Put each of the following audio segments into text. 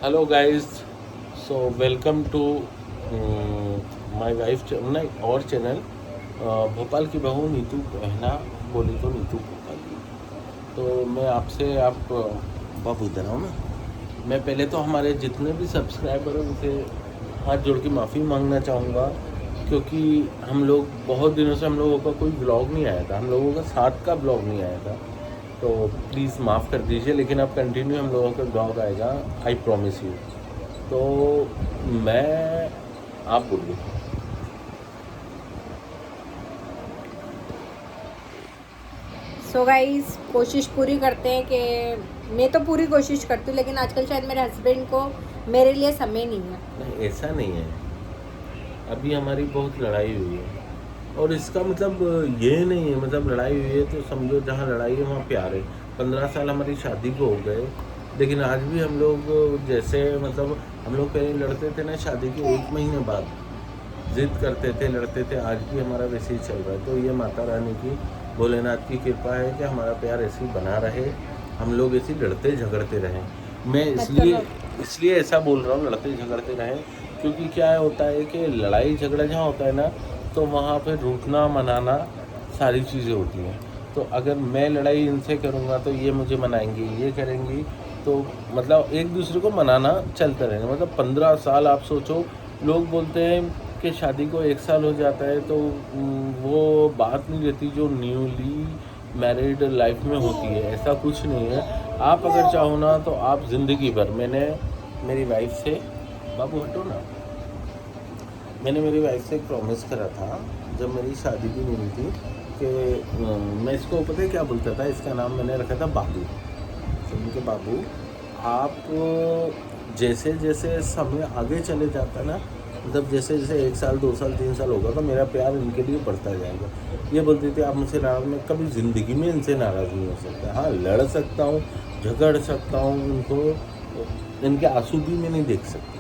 Hello guys, so welcome to my wife और channel Bhopal की बहू नीतू कहना बोली तो नीतू भोपाल की। तो मैं आपसे बाबू इधर आओ ना। मैं पहले तो हमारे जितने भी सब्सक्राइबर हैं उनसे हाथ जोड़ के माफ़ी मांगना चाहूँगा, क्योंकि हम लोग बहुत दिनों से हम लोगों का कोई ब्लॉग नहीं आया था, हम लोगों का साथ का ब्लॉग नहीं आया था। तो प्लीज़ माफ़ कर दीजिए, लेकिन अब कंटिन्यू हम लोगों का ब्लॉग आएगा, आई प्रॉमिस यू। तो मैं आप बोलिए। सो गाइस, कोशिश पूरी करते हैं कि मैं तो पूरी कोशिश करती हूँ, लेकिन आजकल शायद मेरे हस्बैंड को मेरे लिए समय नहीं है। नहीं, ऐसा नहीं है। अभी हमारी बहुत लड़ाई हुई है, और इसका मतलब ये नहीं है, मतलब लड़ाई हुई है तो समझो जहाँ लड़ाई है वहाँ प्यार है। 15 साल हमारी शादी को हो गए, लेकिन आज भी हम लोग जैसे मतलब हम लोग पहले लड़ते थे ना, शादी के 1 महीने बाद जिद करते थे, लड़ते थे, आज भी हमारा वैसे ही चल रहा है। तो ये माता रानी की, भोलेनाथ की कृपा है कि हमारा प्यार ऐसे ही बना रहे, हम लोग ऐसे झगड़ते झगड़ते रहें। मैं इसलिए मतलब इसलिए ऐसा बोल रहा हूँ, लड़ते झगड़ते रहें, क्योंकि क्या होता है कि लड़ाई झगड़ा जहाँ होता है ना, तो वहाँ पे रूठना मनाना सारी चीज़ें होती हैं। तो अगर मैं लड़ाई इनसे करूँगा तो ये मुझे मनाएंगी, ये करेंगी, तो मतलब एक दूसरे को मनाना चलता रहेगा। मतलब 15 साल आप सोचो, लोग बोलते हैं कि शादी को 1 साल हो जाता है तो वो बात नहीं रहती जो न्यूली मैरिड लाइफ में होती है। ऐसा कुछ नहीं है। आप अगर चाहो ना तो आप ज़िंदगी भर, मैंने मेरी वाइफ से, बाबू हटो ना, मैंने मेरी वाइफ से एक प्रॉमिस करा था जब मेरी शादी भी नहीं हुई थी कि मैं इसको पता है क्या बोलता था, इसका नाम मैंने रखा था बाबू। सुन के बाबू, आप जैसे जैसे समय आगे चले जाता है ना, मतलब जैसे जैसे 1 साल 2 साल 3 साल होगा तो मेरा प्यार इनके लिए बढ़ता जाएगा। ये बोलती थी आप मुझसे नाराज़, मैं कभी ज़िंदगी में इनसे नाराज़ नहीं हो सकता। हाँ, लड़ सकता हूँ, झगड़ सकता हूँ, उनको इनके आंसू भी मैं नहीं देख सकता।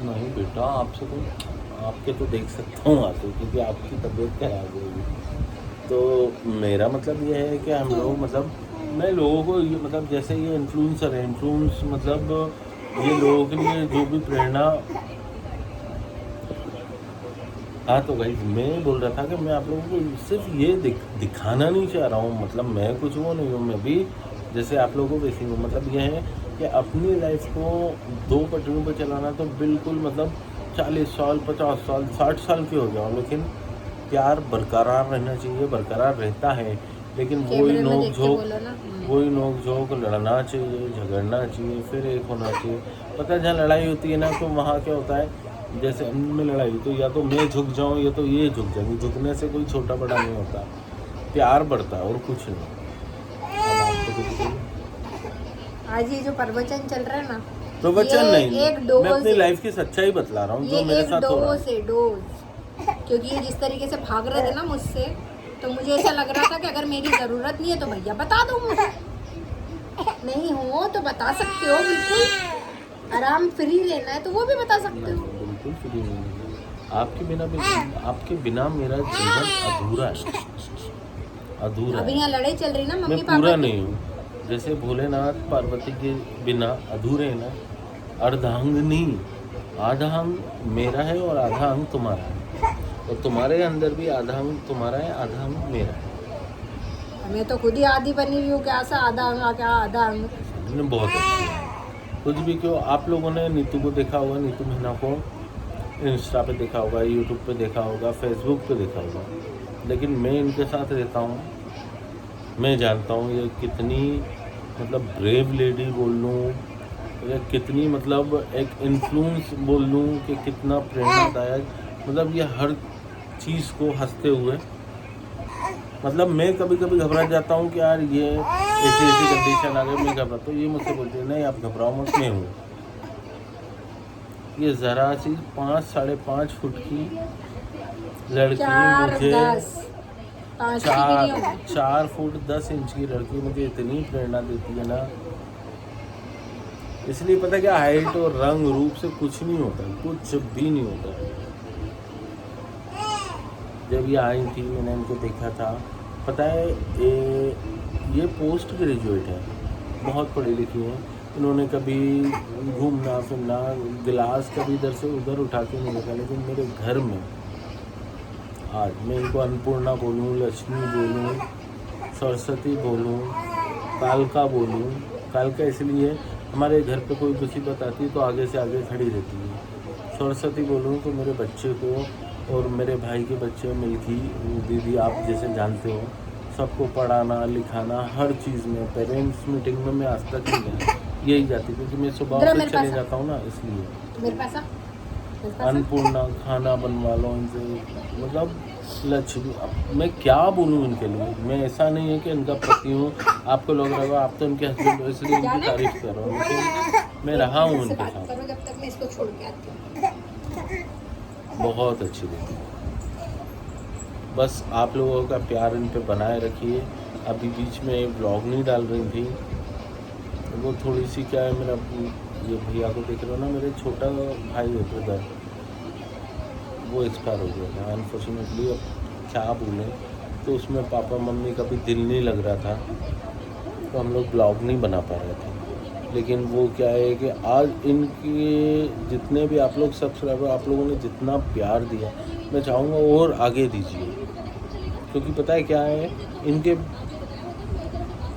नहीं बेटा, आपसे तो आपके तो देख सकता हूँ आंसू, क्योंकि आपकी तबीयत खराब होगी। तो मेरा मतलब ये है कि हम लोग मतलब मैं लोगों को ये मतलब जैसे ये इन्फ्लुएंसर है, इन्फ्लुएंस मतलब ये लोगों के लिए जो भी प्रेरणा। हाँ, तो गाइस मैं बोल रहा था कि मैं आप लोगों को सिर्फ ये दिखाना नहीं चाह रहा हूँ, मतलब मैं कुछ वो नहीं हूँ, मैं भी जैसे आप लोगों को वैसे ही हूँ। मतलब ये है कि अपनी लाइफ को दो पटरियों पर चलाना तो बिल्कुल मतलब 40 साल 50 साल 60 साल के हो जाओ, लेकिन प्यार बरकरार रहना चाहिए, बरकरार रहता है, लेकिन कैमरे में देख के बोलो ना। वही नोक झोंक लड़ना चाहिए, झगड़ना चाहिए, फिर एक होना चाहिए। पता है जहाँ लड़ाई होती है ना, तो वहाँ क्या होता है, जैसे उनमें लड़ाई तो या तो मैं झुक जाऊँ या तो ये झुक जाएंगे। झुकने से कोई छोटा बड़ा नहीं होता, प्यार बढ़ता है और कुछ नहीं। अब आपको कुछ बोलो। आज ये जो प्रवचन चल रहा है ना, प्रवचन ये नहीं, एक मैं डोज अपनी है। लाइफ की सच्चाई बतला रहा हूँ ये जो मेरे एक साथ हो रहा डोज है। है, डोज। क्योंकि ये जिस तरीके से भाग रहे थे ना मुझसे, तो मुझे ऐसा लग रहा था कि अगर मेरी ज़रूरत नहीं है तो भैया बता दो मुझे। नहीं हो तो बता सकते हो, बिल्कुल आराम फ्री लेना है तो वो भी बता सकते नहीं, हो। बिल्कुल फ्री नहीं है। आपके बिना मेरा जीवन अधूरा है, अधूरा अभी है। यहाँ लड़ाई चल रही ना मैं मम्मी पापा पूरा की। नहीं हूँ। जैसे भोलेनाथ पार्वती के बिना अधूरे हैं ना, अर्धांगिनी, आधा अंग मेरा है और आधा अंग तुम्हारा है, और तुम्हारे अंदर भी आधा अंग तुम्हारा है, आधा अंग मेरा है। मैं तो खुद ही आधी बनी हुई हूँ, क्या सा आधा अंग क्या आधा अंग। समझने बहुत अच्छी है। कुछ भी क्यों, आप लोगों ने नीतू को देखा होगा, नीतू मीना को इंस्टा पे देखा होगा, यूट्यूब पे देखा होगा, फेसबुक पे देखा होगा, लेकिन मैं इनके साथ रहता हूँ, मैं जानता हूँ ये कितनी मतलब ब्रेव लेडी बोल लूँ, या कितनी मतलब एक इन्फ्लुएंस बोल लूँ, कि कितना प्रेरणादायक, मतलब ये हर चीज़ को हंसते हुए, मतलब मैं कभी कभी घबरा जाता हूँ कि यार ये ऐसी ऐसी कंडीशन आ गई, मैं घबरा, तो ये मुझसे बोलती है नहीं आप घबराओ मत, मैं हूँ। ये ज़रा सी 5 साढ़े 5 फुट की लड़की 4 मुझे 10 5 की भी नहीं चार होगी। 4 फुट 10 इंच की लड़की मुझे इतनी प्रेरणा देती है ना। इसलिए पता है क्या, हाइट और रंग रूप से कुछ नहीं होता, कुछ भी नहीं होता। जब ये आई थी मैंने इनको देखा था, पता है ये पोस्ट ग्रेजुएट है, बहुत पढ़ी लिखी है, इन्होंने कभी घूमना फिरना, गिलास कभी इधर से उधर उठा के नहीं रखा। लेकिन मेरे घर में आज मैं इनको अन्नपूर्णा बोलूँ, लक्ष्मी बोलूँ, सरस्वती बोलूँ, कालका बोलूँ। कालका इसलिए हमारे घर पे कोई मुसीबत आती है तो आगे से आगे खड़ी रहती है। सरस्वती बोलूँ तो मेरे बच्चे को और मेरे भाई के बच्चे मिल्की दीदी, आप जैसे जानते हो, सबको पढ़ाना लिखाना हर चीज़ में। पेरेंट्स मीटिंग में मैं आज तक नहीं गया, यही जाती क्योंकि मैं सुबह जरा से मेरे चले पास आ। जाता हूँ ना, इसलिए। मेरे पास आ, मेरे पास आ। अन्नपूर्णा खाना बनवा लो इनसे, मतलब लक्ष्मी। अब मैं क्या बोलूँ इनके लिए। मैं ऐसा नहीं है कि इनका पति हूँ, आपको लग रहा होगा आप तो इनके हस्बैंड हो इसलिए इनकी तारीफ कर रहा हूँ, लेकिन मैं रहा हूँ इससे उनके बात साथ। करो जब तक मैं इसको छोड़ के आती हूँ। बहुत अच्छी लगी। बस आप लोगों का प्यार इन पे बनाए रखिए। अभी बीच में ब्लॉग नहीं डाल रही थी, वो थोड़ी सी क्या है, मेरा ये भैया को देख रहे हो ना, मेरे छोटा भाई है ब्रदर, वो एक्सपायर हो गया था अनफॉर्चुनेटली। अब क्या बोलें, तो उसमें पापा मम्मी का भी दिल नहीं लग रहा था, तो हम लोग ब्लॉग नहीं बना पा रहे थे। लेकिन वो क्या है कि आज इनके जितने भी आप लोग सब्सक्राइबर, आप लोगों ने जितना प्यार दिया, मैं चाहूँगा और आगे दीजिए। क्योंकि पता है क्या है, इनके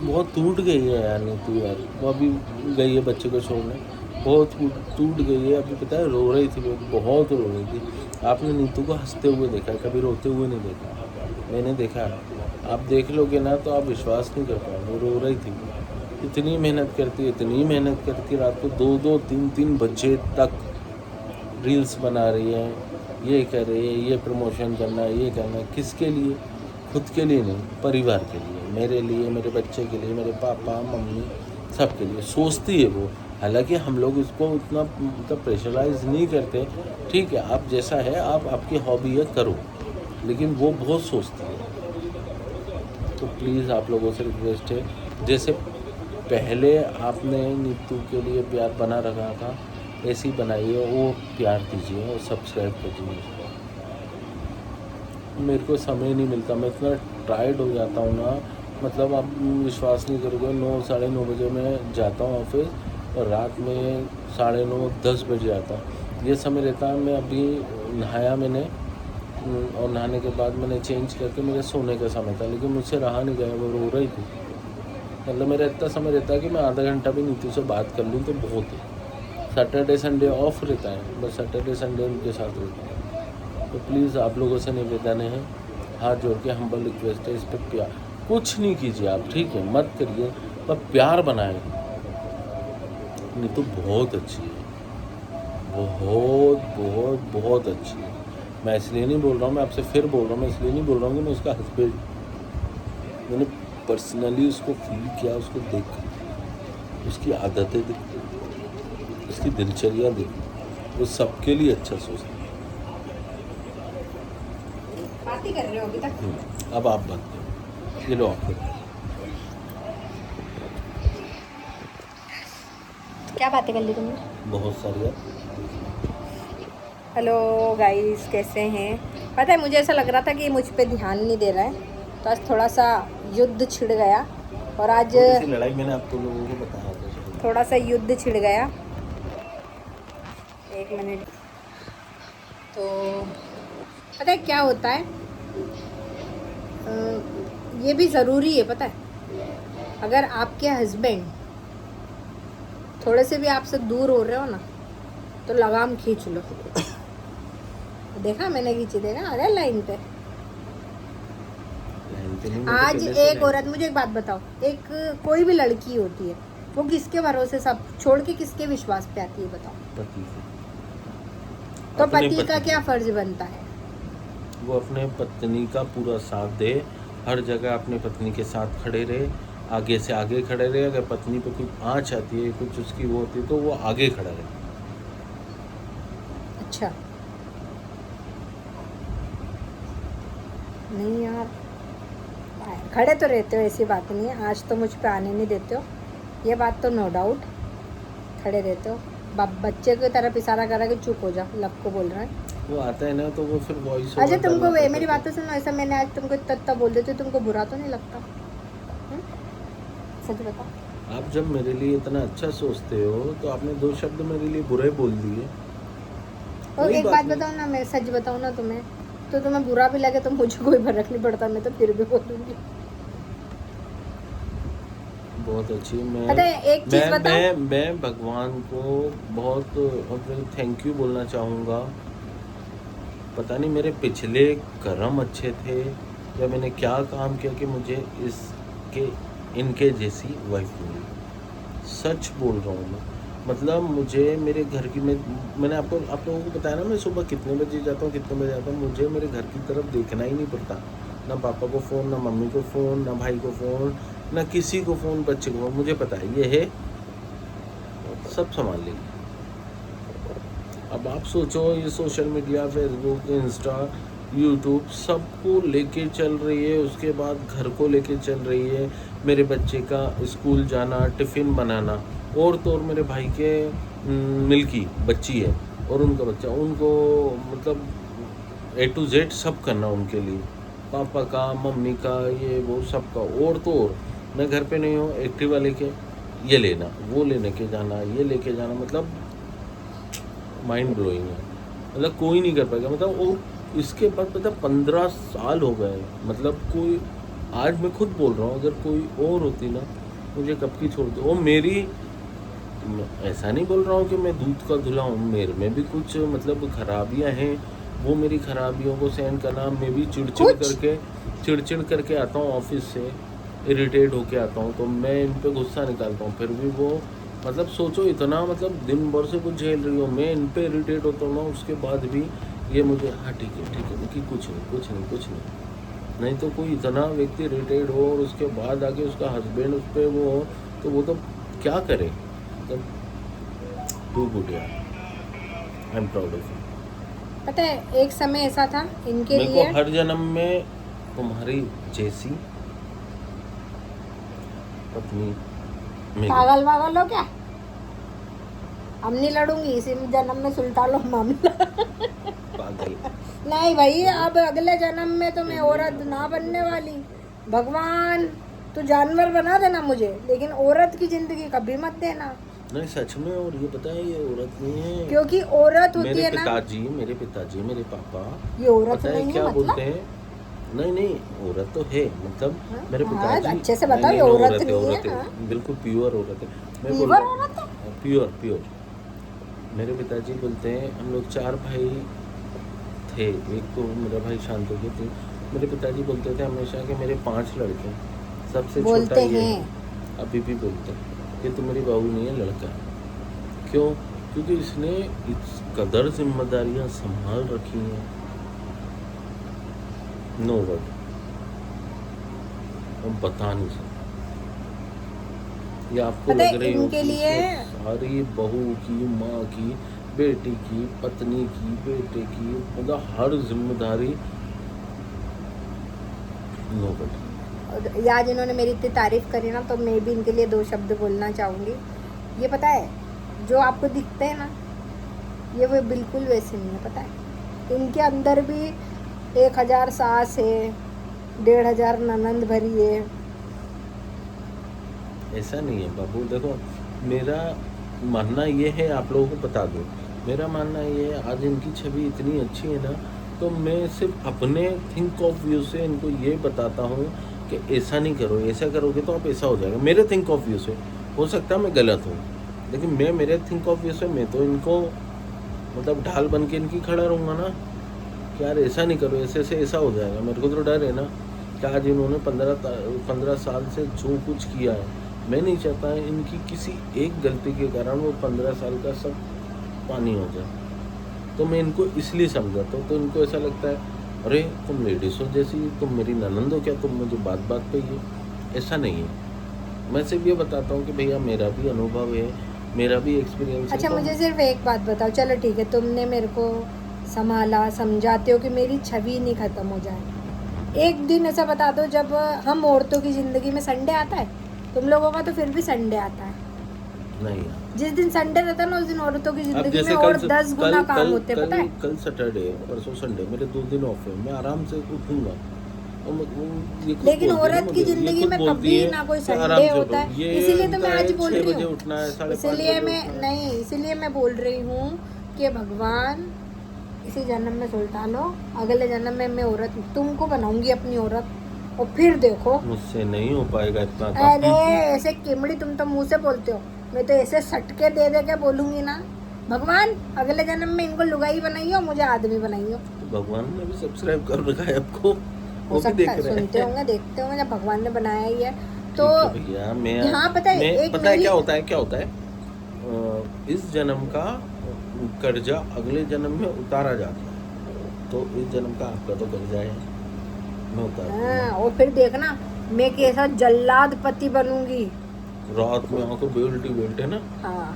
बहुत टूट गई है यार नीतू यार। वो अभी गई है बच्चे को छोड़ने, बहुत टूट गई है। अभी पता है रो रही थी, वो बहुत रो रही थी। आपने नीतू को हंसते हुए देखा है, कभी रोते हुए नहीं देखा। मैंने देखा है, आप देख लोगे ना तो आप विश्वास नहीं कर पाओगे। वो रो रही थी, इतनी मेहनत करती है, इतनी मेहनत करती है, रात को 2-2 3-3 बजे तक रील्स बना रही है, ये कर रही है, ये प्रमोशन करना है, ये करना है। किसके लिए? खुद के लिए नहीं, परिवार के लिए, मेरे लिए, मेरे बच्चे के लिए, मेरे पापा मम्मी सबके लिए सोचती है वो। हालांकि हम लोग इसको उतना मतलब प्रेशराइज नहीं करते, ठीक है आप जैसा है, आप आपकी हॉबी है करो, लेकिन वो बहुत सोचती है। तो प्लीज़ आप लोगों से रिक्वेस्ट है, जैसे पहले आपने नीतू के लिए प्यार बना रखा था, ऐसी बनाइए, वो प्यार दीजिए और सब्सक्राइब कीजिए। मेरे को समय नहीं मिलता, मैं इतना टायर्ड हो जाता हूँ ना, मतलब आप विश्वास नहीं करोगे, 9 साढ़े 9 बजे मैं जाता हूँ ऑफिस और रात में 9:30 10 बजे आता हूँ। ये समय रहता है, मैं अभी नहाया मैंने और नहाने के बाद मैंने चेंज करके मेरे सोने का समय था, लेकिन मुझसे रहा नहीं गया, वो रो रही थी। मतलब मेरा इतना समय रहता है कि मैं आधा घंटा भी नीतू से बात कर लूँ तो बहुत है। सैटरडे संडे ऑफ रहता है, बस सैटरडे संडे उनके साथ रहता है। तो प्लीज़ आप लोगों से निवेदन है, हाथ जोड़ के हम्बल रिक्वेस्ट है, इस पर प्यार कुछ नहीं कीजिए आप, ठीक है मत करिए, पर प्यार बनाए। नीतू बहुत अच्छी है, बहुत बहुत बहुत अच्छी है। मैं इसलिए नहीं बोल रहा हूँ, मैं आपसे फिर बोल रहा हूँ, मैं इसलिए नहीं बोल रहा हूँ कि मैं उसका हस्बैंड, मैंने पर्सनली उसको फील किया, उसको देख, उसकी आदतें देख, उसकी दिनचर्या देख, वो सबके लिए अच्छा सोचता है। बात ही कर रहे हो अभी तक। अब आप बात करो, ये लो आप करो। क्या बातें कर ली तुमने? बहुत सारी है। हेलो गाइस, कैसे हैं? पता है मुझे ऐसा लग रहा था कि ये मुझ पे ध्यान नहीं दे रहा है, तो आज थोड़ा सा युद्ध छिड़ गया। और आज थोड़ी सी लड़ाई मैंने आप तो लोगों को बताया था। थोड़ा सा युद्ध छिड़ गया। एक मिनट। तो पता है क्या होता है, ये भी ज़रूरी है पता है। अगर आपके हस्बैंड थोड़े से भी आपसे दूर हो रहे हो ना, तो लगाम खींच लो। देखा मैंने खींची, देखा आ गया लाइन पे। आज एक औरत, मुझे एक बात बताओ, एक कोई भी लड़की होती है, वो किसके भरोसे सब छोड़ के किसके विश्वास पे आती है बताओ? पति से। तो अपने पति का क्या फर्ज बनता है? वो अपने पत्नी का पूरा साथ दे, हर जगह अपनी पत्नी के साथ खड़े रहे, आगे से आगे खड़े रहे। अगर पत्नी पे कुछ आँच आती है, कुछ उसकी वो होती है, तो वो आगे खड़ा रहे। अच्छा नहीं यार, खड़े तो रहते हो, ऐसी बात नहीं है। आज तो मुझ पे आने नहीं देते हो, ये बात तो नो डाउट। खड़े रहते हो, बच्चे की तरफ इशारा करा कि चुप हो जा, लब को बोल रहा है। वो आता है ना तो वो फिर वॉइस। अच्छा तुमको मेरी बातें सुनो, ऐसा मैंने आज तुमको इतना बोल देती हूँ, तुमको बुरा तो नहीं लगता? सच बताओ। आप जब मेरे लिए इतना अच्छा सोचते हो तो आपने 2 शब्द मेरे लिए बुरे बोल दिए। और कोई एक बात बात नहीं। बताऊँ ना, मैं सच बताऊँ ना तुम्हें, तो तुम्हें बुरा भी लगे तो मुझे कोई फर्क नहीं पड़ता, मैं तो फिर भी बोलूँगी। बहुत अच्छी। पता है एक चीज़ बताऊँ, मैं भगवान को बहुत थैंक यू बोलना चाहूँगा। पता नहीं मेरे पिछले कर्म अच्छे थे या मैंने क्या काम किया कि मुझे इनके जैसी वाइफ मिली। सच बोल रहा हूँ मैं। मतलब मुझे मेरे घर की मैंने आप लोगों को बताया ना, मैं सुबह कितने बजे जाता हूँ कितने बजे आता हूँ। मुझे मेरे घर की तरफ देखना ही नहीं पड़ता। ना पापा को फ़ोन, ना मम्मी को फ़ोन, ना भाई को फ़ोन, ना किसी को फ़ोन, बच्चे को फ़ोन। मुझे पता है ये है, सब संभाल लेगी। अब आप सोचो, ये social media, Facebook, Insta, YouTube सबको लेके चल रही है, उसके बाद घर को लेके चल रही है, मेरे बच्चे का स्कूल जाना, टिफ़िन बनाना, और तो और मेरे भाई के मिल्की बच्ची है और उनका बच्चा, उनको मतलब A to Z सब करना उनके लिए, पापा का, मम्मी का, ये वो सबका। और तो और मैं घर पे नहीं हूँ, एक्टिवा लेके ये लेना, वो लेने के जाना, ये लेके जाना, मतलब माइंड ब्लोइंग है। मतलब कोई नहीं कर पाएगा। मतलब वो इसके बाद पता 15 साल हो गए। मतलब कोई, आज मैं खुद बोल रहा हूँ, अगर कोई और होती ना मुझे कब की छोड़ दे। वो मेरी, ऐसा नहीं बोल रहा हूँ कि मैं दूध का धुला हूँ, मेरे में भी कुछ मतलब खराबियाँ हैं। वो मेरी खराबियों को सहन करना, मैं भी चिड़चिड़ करके आता हूँ ऑफिस से, इरिटेट होके आता हूँ, तो मैं इन पे गुस्सा निकालता हूँ। फिर भी वो मतलब सोचो, इतना मतलब दिन भर से कुछ झेल रही हूँ, मैं इन पे इरिटेट होता हूँ ना, उसके बाद भी ये मुझे हाँ ठीक है कि कुछ नहीं। नहीं तो कोई इतना व्यक्ति इरिटेट हो और उसके बाद आके उसका हस्बैंड उस पर वो हो, तो वो तो क्या करे। मतलब डू गुड यार, I am proud of you. पता है एक समय ऐसा था इनके मेरे को लिए, हर जन्म में तुम्हारी जैसी पत्नी मिले। पागल वागल हो क्या? हम नहीं लड़ूंगी, इसी जन्म में सुलटा लो मामला। पागल। नहीं भाई, अब अगले जन्म में तो मैं औरत ना बनने वाली। भगवान, तू जानवर बना देना मुझे, लेकिन औरत की जिंदगी कभी मत देना, नहीं सच में। और ये पता है, ये औरत नहीं है। क्योंकि औरत होती मेरे है ना, पिताजी मेरे पापा ये औरत पता है नहीं क्या है बोलते मतलब। हैं। नहीं औरत तो है, मतलब हाँ, मेरे हाँ, पिताजी। अच्छे से बताओ, ये नहीं, औरत नहीं औरत है। है, हाँ, बिल्कुल प्योर औरत है। मैं बोल फीवर रहा औरत है। हूँ प्योर। मेरे पिताजी बोलते हैं, हम लोग 4 भाई थे, एक तो मेरा भाई शांत हो गए थे। मेरे पिताजी बोलते थे हमेशा कि मेरे 5 लड़के, सबसे छोटा बोलते ये हैं। है। अभी भी बोलते हैं कि तुम्हारी बहू नहीं है, लड़का है। क्यों? क्योंकि इसने इस कदर जिम्मेदारियां संभाल रखी हैं, नो वर्ड, हम बता नहीं सकते। ये आपको पता लग है रही इनके होगी लिए, कि सारी बहू की, माँ की, बेटी की, पत्नी की, बेटे की, मतलब हर जिम्मेदारी नो वर्ड। आज इन्होंने मेरी इतनी तारीफ करी ना, तो मैं भी इनके लिए 2 शब्द बोलना चाहूँगी। ये पता है, जो आपको दिखते हैं ना, ये वो बिल्कुल वैसे नहीं है। पता है इनके अंदर भी 1000 सास है, 1500 ननंद भरी है। ऐसा नहीं है बाबू। देखो, मेरा मानना ये है, आप लोगों को बता दूं, मेरा मानना ये है, आज इनकी छवि इतनी अच्छी है ना, तो मैं सिर्फ अपने थिंक ऑफ व्यू से इनको ये बताता हूँ कि ऐसा नहीं करो, ऐसा करोगे तो आप ऐसा हो जाएगा। मेरे थिंक ऑफ व्यू से हो सकता है मैं गलत हूँ, लेकिन मैं मेरे थिंक ऑफ व्यू से मैं तो इनको मतलब ढाल बन के इनकी खड़ा रहूँगा ना कि यार ऐसा नहीं करो, ऐसे से ऐसा हो जाएगा। मेरे को तो डर है ना कि आज इन्होंने 15 साल से जो कुछ किया है, मैं नहीं चाहता इनकी किसी एक गलती के कारण वो 15 साल का सब पानी हो जाए। तो मैं इनको इसलिए समझाता हूँ। तो इनको ऐसा लगता है, अरे तुम लेडीज़ हो जैसी, तुम मेरी ननंद हो क्या, तुम मुझे बात बात पे ये। ऐसा नहीं है। मैं सिर्फ ये बताता हूँ कि भैया मेरा भी अनुभव है, मेरा भी एक्सपीरियंस है। अच्छा, तो मुझे सिर्फ एक बात बताओ, चलो ठीक है, तुमने मेरे को संभाला, समझाते हो कि मेरी छवि नहीं ख़त्म हो जाए। एक दिन ऐसा बता दो जब हम औरतों की ज़िंदगी में संडे आता है, तुम लोगों का तो फिर भी संडे आता है। नहीं, जिस दिन संडे रहता है ना, उस दिन औरतों की अब ज़िंदगी में जैसे और 10 गुना काम होते हैं, पता है। कल सैटरडे है, परसों संडे, मेरे 2 दिन ऑफ है, मैं आराम से उठूँगा ये खुद लेकिन बोलती है ना औरत की मुझे, ये जिंदगी खुद में बोलती कभी है ना कोई कि आराम संडे से होता उठो। है, ये इसीलिए तो उनका मैं है आज बोल 6 रही बजे हूँ, उठना है, 5:30 इसीलिए बजे मैं उठना है। नहीं, इसीलिए मैं बोल रही हूँ कि भगवान इसी जन्म में सुलटा लो, अगले जन्म में मैं औरत तुमको बनाऊंगी अपनी औरत, और फिर देखो। मुझसे नहीं हो पाएगा इतना अरे काम। ऐसे किमड़ी तुम तो मुंह से बोलते हो, मैं तो ऐसे सटके दे दे के बोलूंगी ना, भगवान अगले जन्म में इनको लुगाई बनाइयो, मुझे आदमी बनाइयो। तो भगवान ने भी सब्सक्राइब कर रखा है आपको, हो वो भी सकता देख है, रहे सुनते हैं। होंगे, देखते होंगे, जब भगवान ने बनाया ही है तो। ठीक है भैया, यहाँ पता है एक पता है मेरी, क्या होता है इस जन्म का कर्जा अगले जन्म में उतारा जाता है, तो इस जन्म का आपका तो कर्जा है, मैं उतार हाँ, दूंगा। और फिर देखना मैं कैसा जल्लाद पति बनूंगी। रात में आंखों बेल्टी बेल्टे ना, हाँ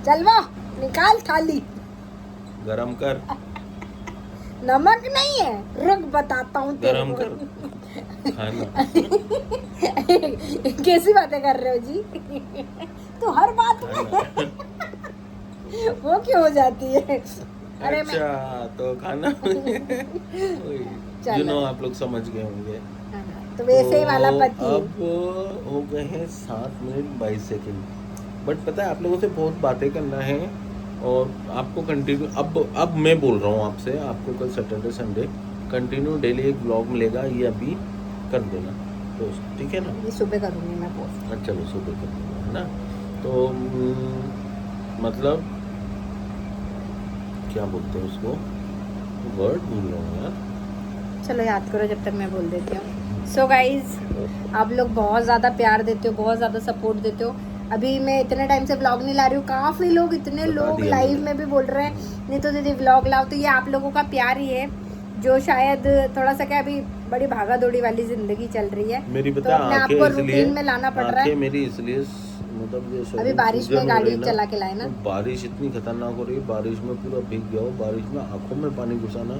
चल वो निकाल थाली, गरम कर, नमक नहीं है, रुक बताता हूँ तेरे गरम को। कर खाना। कैसी बातें कर रहे हो जी? तो हर बात में खाना। वो क्यों हो जाती है? अरे मैं अच्छा तो खाना चलो। आप लोग समझ गए होंगे। हाँ, तो वैसे ही वाला पति है। अब हो गए हैं 7 मिनट 22 सेकंड। बट पता है आप लोगों से बहुत बातें करना है, और आपको कंटिन्यू अब मैं बोल रहा हूँ आपसे, आपको कल सैटरडे संडे कंटिन्यू डेली एक ब्लॉग मिलेगा, ये अभी कर देना पोस्ट, ठीक है ना? ये सुबह करूँगी मैं पोस्ट। अच्छा चलो सुबह कर देना, है ना? तो मतलब क्या बोलते हैं उसको, वर्ड भूल रहा हूँ यार। चलो याद करो जब तक मैं बोल देती हूँ। सो गाइज, आप लोग बहुत ज़्यादा प्यार देते हो, बहुत ज़्यादा सपोर्ट देते हो। अभी मैं इतने टाइम से व्लॉग नहीं ला रही हूँ, काफ़ी लोग, इतने बता लोग दिया लाइव मैंने। में भी बोल रहे हैं नहीं तो दीदी व्लॉग लाओ, तो ये आप लोगों का प्यार ही है जो शायद थोड़ा सा, क्या अभी बड़ी भागा दौड़ी वाली ज़िंदगी चल रही है, मेरी तो पता अपने आप आंखें को इसलिए, रूटीन में लाना पड़ रहा आंखें है। मेरी इसलिए मतलब ये अभी बारिश में गाड़ी चला के लाए ना, तो बारिश इतनी खतरनाक हो रही है, बारिश में पूरा भीग गया हो, बारिश में आंखों में पानी घुसाना,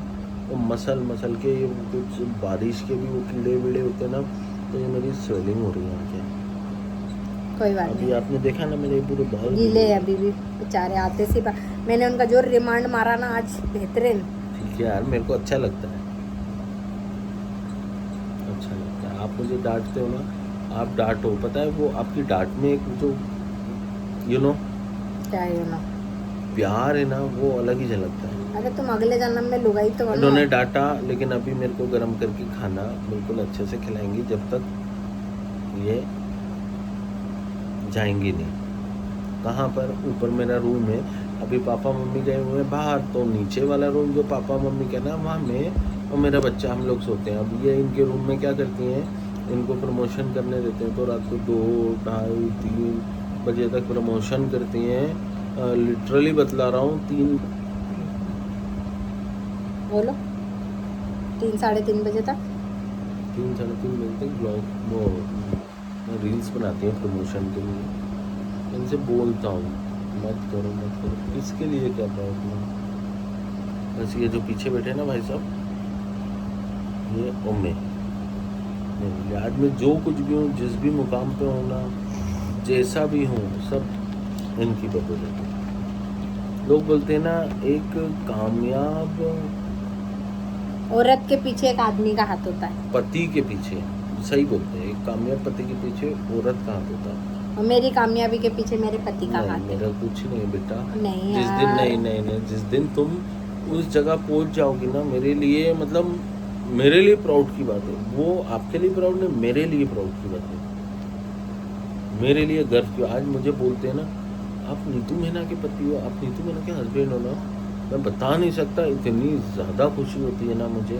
वो मसल के ये कुछ बारिश के भी वो कीड़े वीड़े होते हैं ना, तो ये मेरी स्वेलिंग हो रही है आंखें। कोई बात अभी नहीं, आपने देखा ना मेरे पूरे बाल गीले हैं अभी भी बेचारे, आते सी मैंने उनका जो रिमांड मारा ना आज, बेहतरीन। ठीक है यार, मेरे को अच्छा लगता है, अच्छा लगता है। आप मुझे डांटते हो ना, आप डांटो, पता है वो आपकी डांट में एक जो क्या है ना, प्यार है ना, वो अलग ही झलकता है। अरे तुम अगले जन्म में लुगाई तो बनो। उन्होंने डांटा, लेकिन अभी मेरे को गर्म करके खाना बिल्कुल अच्छे से खिलाएंगी, जब तक ये जाएंगी नहीं। कहाँ पर? ऊपर मेरा रूम है, अभी पापा मम्मी गए हुए हैं बाहर, तो नीचे वाला रूम जो पापा मम्मी का ना, वहाँ मैं और मेरा बच्चा हम लोग सोते हैं। अब ये इनके रूम में क्या करती हैं, इनको प्रमोशन करने देते हैं, तो रात को 2, 2:30, 3 बजे तक प्रमोशन करती हैं। लिटरली बतला रहा हूँ, 3 बोलो 3 साढ़े 3 बजे तक 3 साढ़े 3 बजे तक ब्लॉग वो रील्स बनाती हैं प्रमोशन के लिए। इनसे बोलता हूँ मत करो मत करो, किसके लिए कर रहा हूँ मैं? बस ये जो पीछे बैठे हैं ना भाई साहब, ये ओमे याद में जो कुछ भी हूँ, जिस भी मुकाम पे हूँ ना, जैसा भी हूँ, सब इनकी बदौलत है। लोग बोलते हैं ना, एक कामयाब औरत के पीछे एक आदमी का हाथ होता है, पति के पीछे, सही बोलते हैं, एक कामयाब पति के पीछे औरत का हाथ होता है। और मेरी कामयाबी के पीछे मेरे पति का नहीं, हाथ है। मेरा कुछ नहीं बेटा। नहीं जिस यार, दिन नहीं, जिस दिन तुम उस जगह पहुंच जाओगी ना, मेरे लिए मतलब मेरे लिए प्राउड की बात है। वो आपके लिए प्राउड नहीं, मेरे लिए प्राउड की बात है, मेरे लिए गर्व की। आज मुझे बोलते हैं ना, आप नीतू मेहना के पति हो, आप नीतू मेहना के हस्बैंड हो ना, मैं बता नहीं सकता, इतनी ज़्यादा खुशी होती है ना मुझे,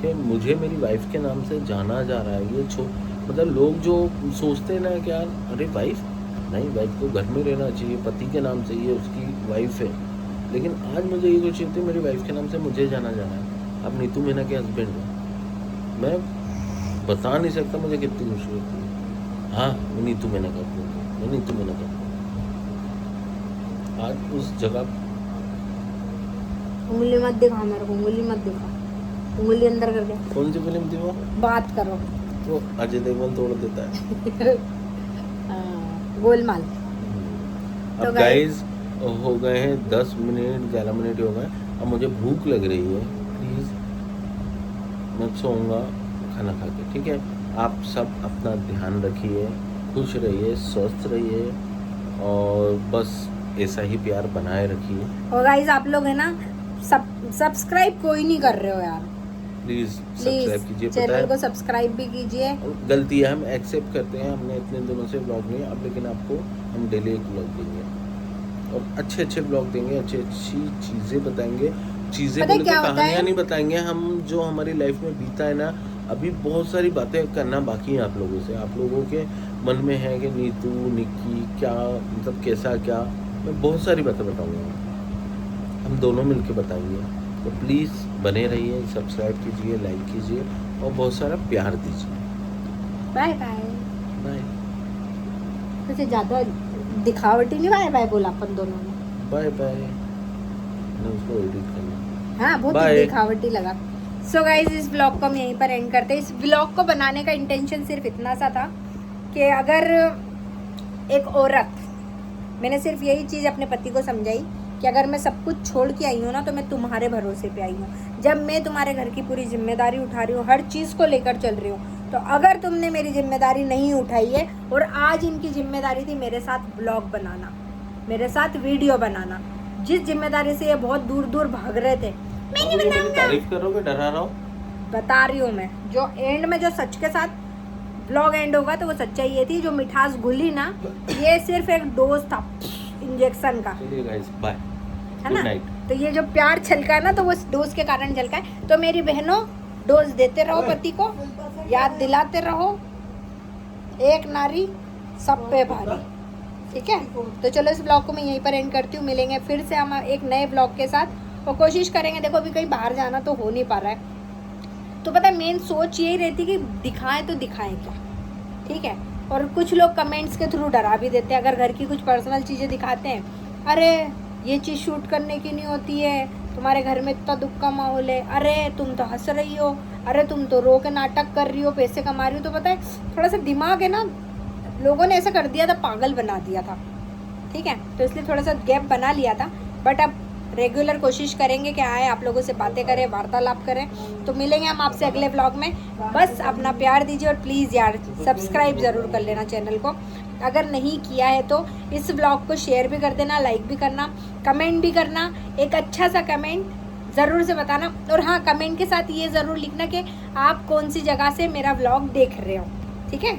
कि मुझे मेरी वाइफ के नाम से जाना जा रहा है। ये मतलब लोग जो सोचते हैं ना कि यार अरे वाइफ नहीं, वाइफ को घर में रहना चाहिए, पति के नाम से, ये उसकी वाइफ है। लेकिन आज मुझे ये खुशी होती है, मेरी वाइफ के नाम से मुझे जाना जा रहा है, आप नीतू मेहना के हस्बैंड हो। मैं बता नहीं सकता मुझे कितनी खुशी होती है। हाँ, मैं नीतू मेहना का हूँ, मैं नीतू मेहना का हूँ। आज उस जगह उंगली मत दिखा मेरे को, उंगली मत दिखा, उंगली अंदर कर दे, कौन सी फिल्म थी वो? बात करो। वो अजय देवगन तोड़ देता है। गोलमाल। अब तो गाइज हो गए हैं 10 मिनट 11 मिनट हो गए। अब मुझे भूख लग रही है, प्लीज़ मैं सोऊंगा, खाना खा के। ठीक है, आप सब अपना ध्यान रखिए, खुश रहिए, स्वस्थ रहिए और बस ऐसा ही प्यार बनाए रखिए। और गाइस आप लोग है ना सब्सक्राइब कोई नहीं कर रहे हो यार, प्लीज़ प्लीज सब्सक्राइब कीजिए। पता चैनल को है सब्सक्राइब भी कीजिए। गलती है, हम एक्सेप्ट करते हैं, हमने इतने दिनों से ब्लॉग नहीं अब, लेकिन आपको हम डेली एक ब्लॉग देंगे और अच्छे अच्छे ब्लॉग देंगे, अच्छी अच्छी चीज़ें बताएंगे। चीज़ें पता है बोले क्या तो होता कहानियाँ है? नहीं बताएंगे हम, जो हमारी लाइफ में बीता है ना, अभी बहुत सारी बातें करना बाकी है आप लोगों से। आप लोगों के मन में है कि नीतू निक्की क्या, मतलब कैसा क्या, मैं बहुत सारी बातें बताऊँगा, हम दोनों मिलके बताएंगे। तो प्लीज़ बने रहिए, सब्सक्राइब कीजिए, लाइक कीजिए और बहुत सारा प्यार दीजिए। Bye bye. बाय कुछ ज्यादा दिखावटी नहीं बाय बाय बोला अपन दोनों ने। Bye bye. मैं उसको एडिट करना। हाँ बहुत Bye. दिखावटी लगा। सो गाइज इस ब्लॉग को हम यहीं पर एंड करते हैं। इस ब्लॉग को बनाने का इंटेंशन सिर्फ इतना सा था कि अगर एक औरत, मैंने सिर्फ यही चीज़ अपने पति को समझाई कि अगर मैं सब कुछ छोड़ के आई हूँ ना तो मैं तुम्हारे भरोसे पे आई हूँ। जब मैं तुम्हारे घर की पूरी जिम्मेदारी उठा रही हूँ, हर चीज़ को लेकर चल रही हूँ, तो अगर तुमने मेरी जिम्मेदारी नहीं उठाई है, और आज इनकी जिम्मेदारी थी मेरे साथ ब्लॉग बनाना, मेरे साथ वीडियो बनाना, जिस जिम्मेदारी से ये बहुत दूर दूर भाग रहे थे, मैं नहीं मेरी बनाऊंगा। तारीफ करोगे, डरा रहा हूँ? बता रही हूँ मैं, जो एंड में जो सच के साथ ब्लॉग एंड होगा तो वो सच्चाई ये थी, जो मिठास घुली ना, ये सिर्फ एक डोज था इंजेक्शन का, चलिए गाइस बाय, है गुड ना। नाइट। तो ये जो प्यार छलका है ना, तो वो डोज के कारण छलका है। तो मेरी बहनों, डोज देते रहो पति को, याद दिलाते रहो, एक नारी सब पे भारी। ठीक है, तो चलो इस ब्लॉग को मैं यहीं पर एंड करती हूँ। मिलेंगे फिर से हम एक नए ब्लॉग के साथ, और कोशिश करेंगे, देखो अभी कहीं बाहर जाना तो हो नहीं पा रहा है, तो पता है मेन सोच यही रहती कि दिखाएं तो दिखाएं क्या। ठीक है, और कुछ लोग कमेंट्स के थ्रू डरा भी देते हैं, अगर घर की कुछ पर्सनल चीज़ें दिखाते हैं, अरे ये चीज़ शूट करने की नहीं होती है, तुम्हारे घर में इतना दुख का माहौल है, अरे तुम तो हंस रही हो, अरे तुम तो रो के नाटक कर रही हो, पैसे कमा रही हो। तो पता है थोड़ा सा दिमाग है ना, लोगों ने ऐसा कर दिया था, पागल बना दिया था। ठीक है, तो इसलिए थोड़ा सा गैप बना लिया था, बट अब रेगुलर कोशिश करेंगे कि आए आप लोगों से बातें करें, वार्तालाप करें। तो मिलेंगे हम आपसे अगले ब्लॉग में। बस अपना प्यार दीजिए और प्लीज़ यार सब्सक्राइब ज़रूर कर लेना चैनल को, अगर नहीं किया है तो। इस ब्लॉग को शेयर भी कर देना, लाइक भी करना, कमेंट भी करना, एक अच्छा सा कमेंट ज़रूर से बताना। और हाँ, कमेंट के साथ ये ज़रूर लिखना कि आप कौन सी जगह से मेरा ब्लॉग देख रहे हो। ठीक है।